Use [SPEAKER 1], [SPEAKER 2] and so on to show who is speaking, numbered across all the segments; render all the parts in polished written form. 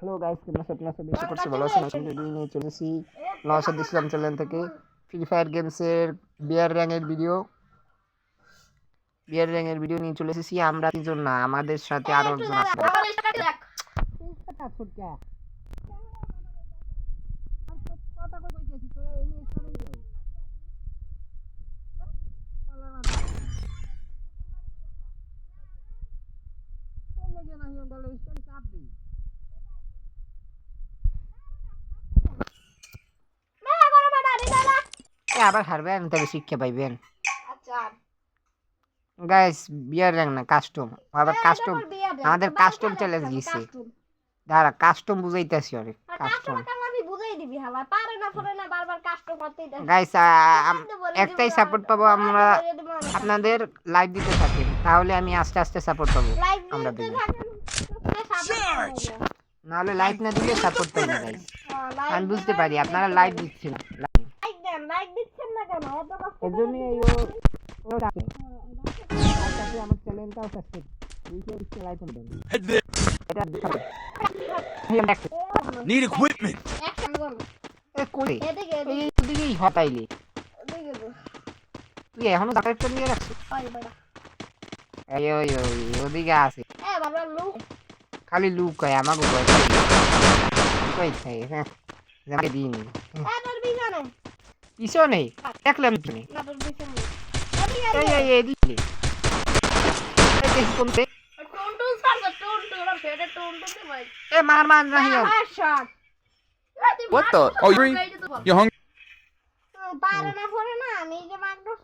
[SPEAKER 1] Hello guys, কেমন আছেন? আপনারা সবাই আশা করছি ভালো আছেন। আমি ভিডিও নিয়ে চলেছি নওশাদ ইসলাম চ্যানেল থেকে ফ্রি ফায়ার গেমসের বিয়ার র্যাঙ্কের ভিডিও নিয়ে চলে এসেছি। আমরা তিনজন না, আমাদের সাথে আরো একজন আছে। আবার হারবেন, তবে শিক্ষা পাইবেন। গাইস, বিয়ার র্যাঙ্ক না, কাস্টম। আবার কাস্টম, আমাদের কাস্টম চ্যালেঞ্জ দিয়েছে। দাঁড়া, কাস্টম বুঝাইতেছি। অনেক কাস্টম গাইস, একটাই সাপোর্ট পাবো আমরা, আপনাদের লাইক দিতে থাকেন, তাহলে আমি আস্তে আস্তে সাপোর্ট পাবো। আমরা দেব, নাহলে লাইক না দিলে সাপোর্ট পাই না গাইস। আমি বুঝতে পারি আপনারা লাইক দিচ্ছেন,
[SPEAKER 2] লাইক দিচ্ছেন না কেন?
[SPEAKER 1] এজন্য আমার চ্যানেলটাও সাবস্ক্রাইব লাইক করবেন।
[SPEAKER 3] Need equipment.
[SPEAKER 1] কই এইদিকেই হটাইলি তুই এখনো সাবস্ক্রাইব নিয়ে রাখছিস? এই ওই ওই ওদিকে আছে, খালি লুক হয় আমাকে কই খাই। হ্যাঁ, আমাকে দিইনি পিছনে দেখলাম তুমি। এই এই এদিকে মার মার না।
[SPEAKER 3] What the? Oh, you're hungry?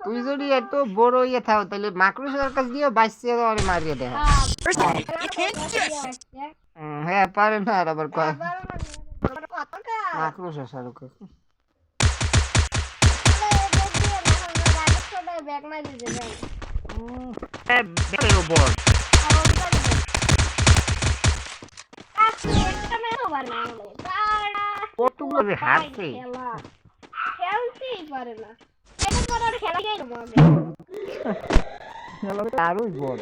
[SPEAKER 1] তুই যদি এত বড় ইয়ে থাও, তাহলে মাকড়সার কাছ দিয়ে বাঁচতে অনেক মারিয়ে দেয়। হ্যাঁ, পারে না। আর আবার কয় মাকড়সা শাহরুখ কতগুলো হারছে,
[SPEAKER 2] খেলতেই পারে না।
[SPEAKER 1] আরোই বড়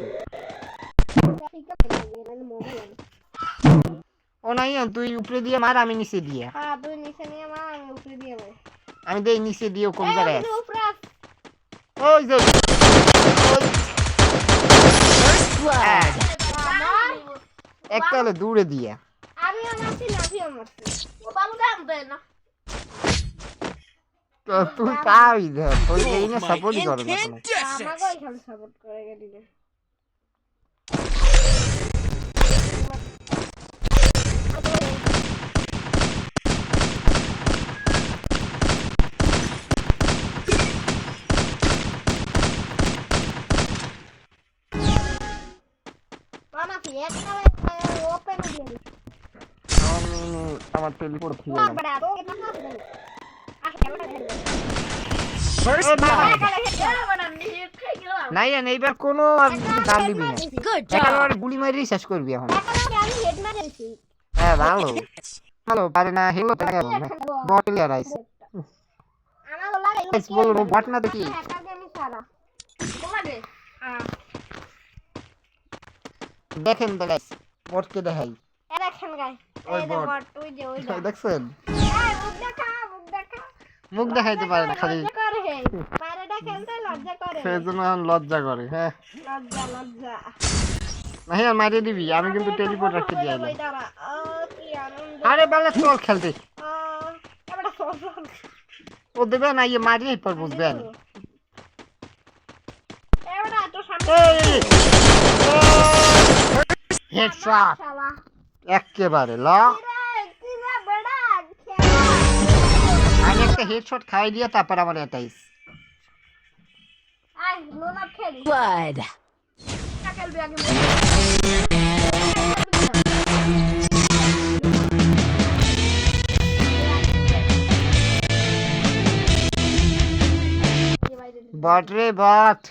[SPEAKER 1] ও নাই। তুই উপরে দিয়ে মার, আমি নিচে দিয়ে।
[SPEAKER 2] তুই নিচে নিয়ে মার, আমি উপরে দিয়ে মার।
[SPEAKER 1] আমি দেই নিচে দিয়ে কোন জায়গায় ওই যে একটা হলো দূরে দিয়ে।
[SPEAKER 2] আমিও মারছি না, আমিও মারছি। ও বালু গান দেয় না।
[SPEAKER 1] তুই তাই ধর, তুই এই না সাপোর্টই করে না কোনো।
[SPEAKER 2] আমাকে ওইখানে সাপোর্ট করে গেলি না।
[SPEAKER 1] আমার টেলিপোর্ট ছিল নাই না, এইবার কোনো দাম দিবি না। একেবারে গুলি মারি শেষ করবি এখন। হ্যাঁ, ভালো ভালো পারে না হেলো বটল আর আইস বলবো বট না দেখি। দেখেন তো গাইস, বটকে দেখাই।
[SPEAKER 2] দেখেন গাইস,
[SPEAKER 1] ওই
[SPEAKER 2] এই যে
[SPEAKER 1] বট,
[SPEAKER 2] বট, ওই যে ওই যে
[SPEAKER 1] দেখছেন?
[SPEAKER 2] এই মুখ দেখা, মুখ দেখা।
[SPEAKER 1] মুখ দেখাইতে পারে না, খালি
[SPEAKER 2] লজ্জা করে। বাইরেটা খেলতে লজ্জা করে।
[SPEAKER 1] সেজন্য লজ্জা করে। হ্যাঁ,
[SPEAKER 2] লজ্জা লজ্জা।
[SPEAKER 1] নাই আর মারিয়ে দিবি, আমি কিন্তু টেলিপোর্ট রাখতে দিই আইলাম।
[SPEAKER 2] কি আনন্দ।
[SPEAKER 1] আরে বালে চল খেলতে।
[SPEAKER 2] এবারে সজন
[SPEAKER 1] ও দেবে না, ইয়ে মারিয়ে পর বুঝবেন।
[SPEAKER 2] এবারে তো সামনে
[SPEAKER 1] হেডশট একেবারে ল। আমি একটা হেডশট খাই দিয়ে তারপর আমার এটাইস
[SPEAKER 4] Blood.
[SPEAKER 1] বট রে বট।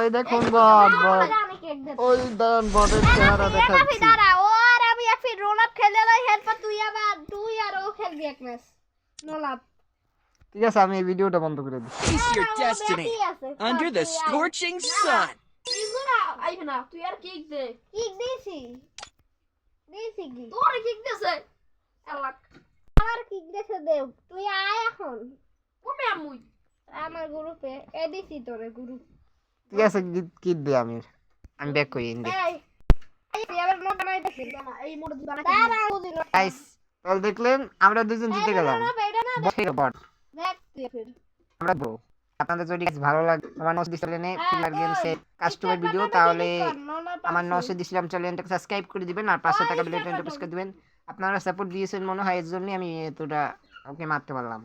[SPEAKER 1] ওই দেখুন বট বট, ওই দান বটের চেহারা দেখাচ্ছি। ঠিক আছে, আমি এই ভিডিওটা বন্ধ করে দিচ্ছি।
[SPEAKER 3] Face your destiny under the scorching sun.
[SPEAKER 2] আইবে না তুই আর কিক দে
[SPEAKER 5] কিক দিছি দিছি কি
[SPEAKER 2] তোর কিক দেছে আল্লাহ
[SPEAKER 5] আমার কিক দিছে দেও তুই আয় এখন
[SPEAKER 2] কোনে আমুই
[SPEAKER 5] আমার গ্রুপে এ দিছি তোরে গ্রুপ
[SPEAKER 1] ঠিক আছে কি দিই আমি ব্যাক করি ইন্ডে
[SPEAKER 5] এই তুই আবার মোটা নাই দেখি
[SPEAKER 2] না এই মোড় দিবা না
[SPEAKER 5] তারা বুঝিল
[SPEAKER 1] গাইস তাহলে দেখলেন আমরা দুজন জিতে গেলাম
[SPEAKER 5] এটা না
[SPEAKER 1] বট
[SPEAKER 5] দেখ তুই ফির
[SPEAKER 1] আমরা ব্রো আপনাদের যদি guys ভালো লাগে আমার নসে চ্যানেলে ফিলার গেমসের কাস্টমার ভিডিও তাহলে আমার নসে দিছিলাম চ্যানেলটাকে সাবস্ক্রাইব করে দিবেন আর 500 টাকা বিল টেন্ট প্রেস করে দিবেন আপনারা সাপোর্ট দিয়েছেন মনে হয় এর জন্য আমি এতটা ওকে মারতে পারলাম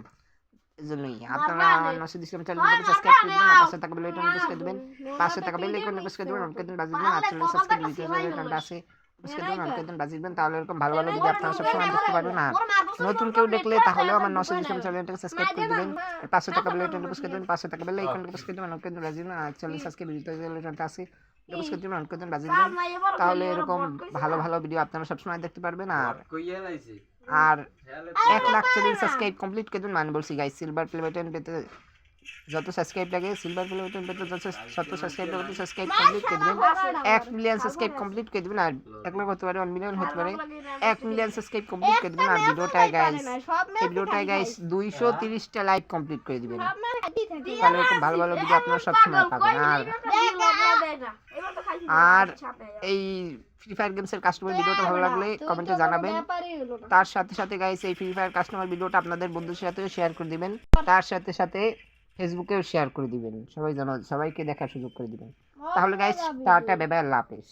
[SPEAKER 1] এজন্যই আপনারা আমার নসে দিছিলাম চ্যানেলটাকে সাবস্ক্রাইব করে দিবেন আর 500 টাকা বিল টেন্ট প্রেস করে দিবেন 500 টাকা বিল টেন্ট প্রেস করে দিবেন আমাকে দিন বাজিয়ে দিবেন আর চ্যানেল সাবস্ক্রাইব দিতে হবে কারণ আছে প্রেস করে দিবেন আমাকে দিন বাজিয়ে দিবেন তাহলে এরকম ভালো ভালো ভিডিও আপনারা সব সময় দেখতে পারবেন আর নতুন কেউ দেখলে তাহলেও আমার নসে দিছিলাম চ্যানেলটাকে সাবস্ক্রাইব করে দিবেন 500 টাকা বিল টেন্ট প্রেস করে দিবেন 500 টাকা বিল আইকন প্রেস করে দিবেন আমাকে দিন বাজিয়ে দিবেন আর চ্যানেল সাবস্ক্রাইব দিতে হবে চ্যানেলটা আছে প্রেস করে দিবেন আমাকে দিন বাজিয়ে দিবেন তাহলে এরকম ভালো ভালো ভিডিও আপনারা সব সময় দেখতে পারবেন আর 1 লাখ চ্যানেল সাবস্ক্রাইব কমপ্লিট করে দিন মানে বলছি গাইস সিলভার প্লে বাটন পেতে যত সাবস্ক্রাইব লাগে সিলভার প্লে বাটন পেতে যত সাবস্ক্রাইব লাগে সাবস্ক্রাইব কমপ্লিট করে দিবেন 1 মিলিয়ন সাবস্ক্রাইব কমপ্লিট করে দিবেন আর 1 লাখ হতে পারে 1 মিলিয়ন হতে পারে 1 মিলিয়ন সাবস্ক্রাইব কমপ্লিট করে দিবেন আর ভিডিওটায় গাইস এই ভিডিওটায় গাইস 230 টা লাইক কমপ্লিট করে দিবেন তাহলে এরকম ভালো ভালো ভিডিও আপনারা সব সময় পাবেন আর এই ফ্রি ফায়ার গেমসের কাস্টমার ভিডিওটা ভালো লাগলে কমেন্টে জানাবেন তার সাথে সাথে গাইস এই ফ্রি ফায়ার কাস্টমার ভিডিওটা আপনাদের বন্ধুদের সাথেও শেয়ার করে দিবেন তার সাথে সাথে ফেসবুকেও শেয়ার করে দিবেন সবাই যেন সবাইকে দেখার সুযোগ করে দিবেন তাহলে গাইস টাটা বাই বাই আল্লাহ হাফেজ